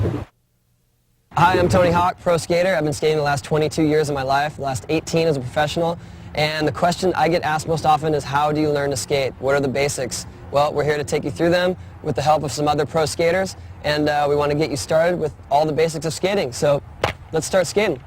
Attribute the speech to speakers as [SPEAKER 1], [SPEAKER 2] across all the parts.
[SPEAKER 1] Hi, I'm Tony Hawk, pro skater. I've been skating the last 22 years of my life, the last 18 as a professional. And the question I get asked most often is, how do you learn to skate? What are the basics? Well, we're here to take you through them with the help of some other pro skaters. And we want to get you started with all the basics of skating. So let's start skating.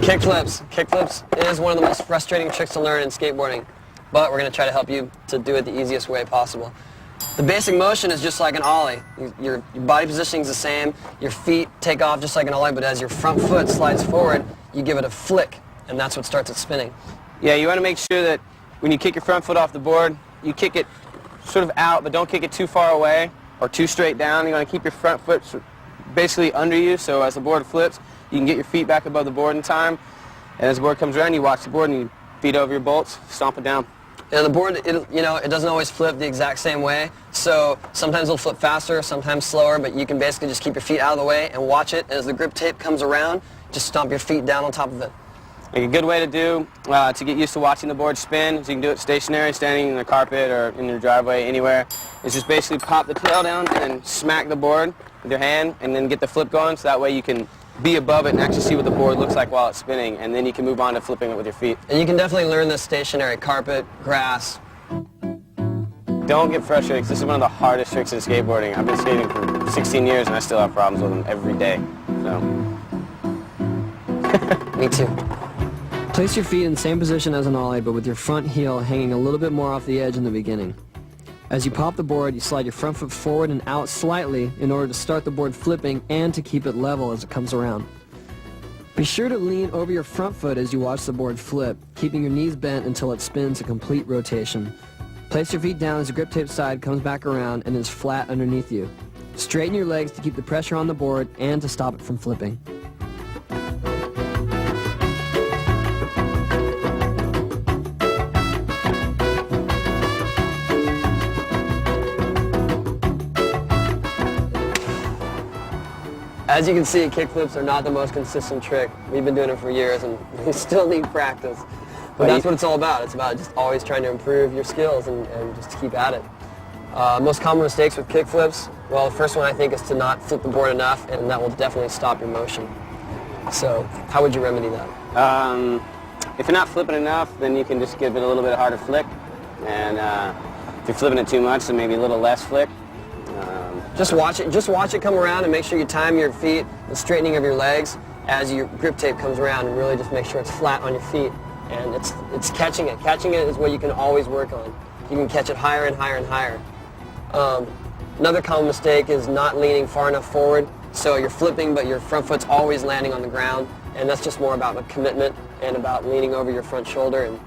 [SPEAKER 1] Kickflips. Kickflips is one of the most frustrating tricks to learn in skateboarding, but we're going to try to help you to do it the easiest way possible. The basic motion is just like an ollie. Your body positioning is the same, your feet take off just like an ollie, but as your front foot slides forward, you give it a flick, and that's what starts it spinning.
[SPEAKER 2] Yeah, you want to make sure that when you kick your front foot off the board, you kick it sort of out, but don't kick it too far away or too straight down. You want to keep your front foot basically under you, so as the board flips, you can get your feet back above the board in time, and as the board comes around, you watch the board and you feet over your bolts, stomp it down.
[SPEAKER 1] And the board, it doesn't always flip the exact same way, so sometimes it'll flip faster, sometimes slower, but you can basically just keep your feet out of the way and watch it, and as the grip tape comes around, just stomp your feet down on top of it.
[SPEAKER 2] Like a good way to do, to get used to watching the board spin, so you can do it stationary, standing in the carpet or in your driveway, anywhere, is just basically pop the tail down and then smack the board with your hand and then get the flip going, so that way you can be above it and actually see what the board looks like while it's spinning, and then you can move on to flipping it with your feet.
[SPEAKER 1] And you can definitely learn this stationary: carpet, grass.
[SPEAKER 2] Don't get frustrated, because this is one of the hardest tricks in skateboarding. I've been skating for 16 years and I still have problems with them every day. So.
[SPEAKER 1] Me too. Place your feet in the same position as an ollie, but with your front heel hanging a little bit more off the edge in the beginning. As you pop the board, you slide your front foot forward and out slightly in order to start the board flipping and to keep it level as it comes around. Be sure to lean over your front foot as you watch the board flip, keeping your knees bent until it spins a complete rotation. Place your feet down as the grip tape side comes back around and is flat underneath you. Straighten your legs to keep the pressure on the board and to stop it from flipping. As you can see, kickflips are not the most consistent trick. We've been doing it for years and we still need practice. But that's what it's all about. It's about just always trying to improve your skills and just keep at it. Most common mistakes with kickflips, well, the first one I think is to not flip the board enough, and that will definitely stop your motion. So how would you remedy that?
[SPEAKER 2] If you're not flipping enough, then you can just give it a little bit harder flick. And if you're flipping it too much, then maybe a little less flick.
[SPEAKER 1] Just watch it come around, and make sure you time your feet, the straightening of your legs as your grip tape comes around, and really just make sure it's flat on your feet. And it's catching it. Catching it is what you can always work on. You can catch it higher and higher and higher. Another common mistake is not leaning far enough forward, so you're flipping but your front foot's always landing on the ground, and that's just more about a commitment and about leaning over your front shoulder and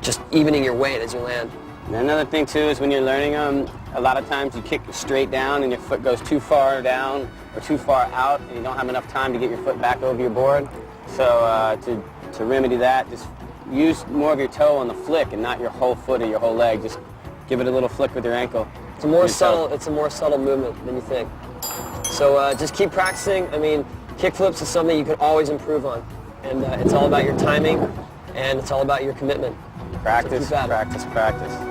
[SPEAKER 1] just evening your weight as you land.
[SPEAKER 2] And another thing too is when you're learning them, a lot of times you kick straight down and your foot goes too far down or too far out, and you don't have enough time to get your foot back over your board. So to remedy that, just use more of your toe on the flick and not your whole foot or your whole leg. Just give it a little flick with your ankle.
[SPEAKER 1] It's a more subtle movement than you think. So just keep practicing. I mean, kickflips is something you can always improve on, and it's all about your timing, and it's all about your commitment.
[SPEAKER 2] Practice, practice, practice.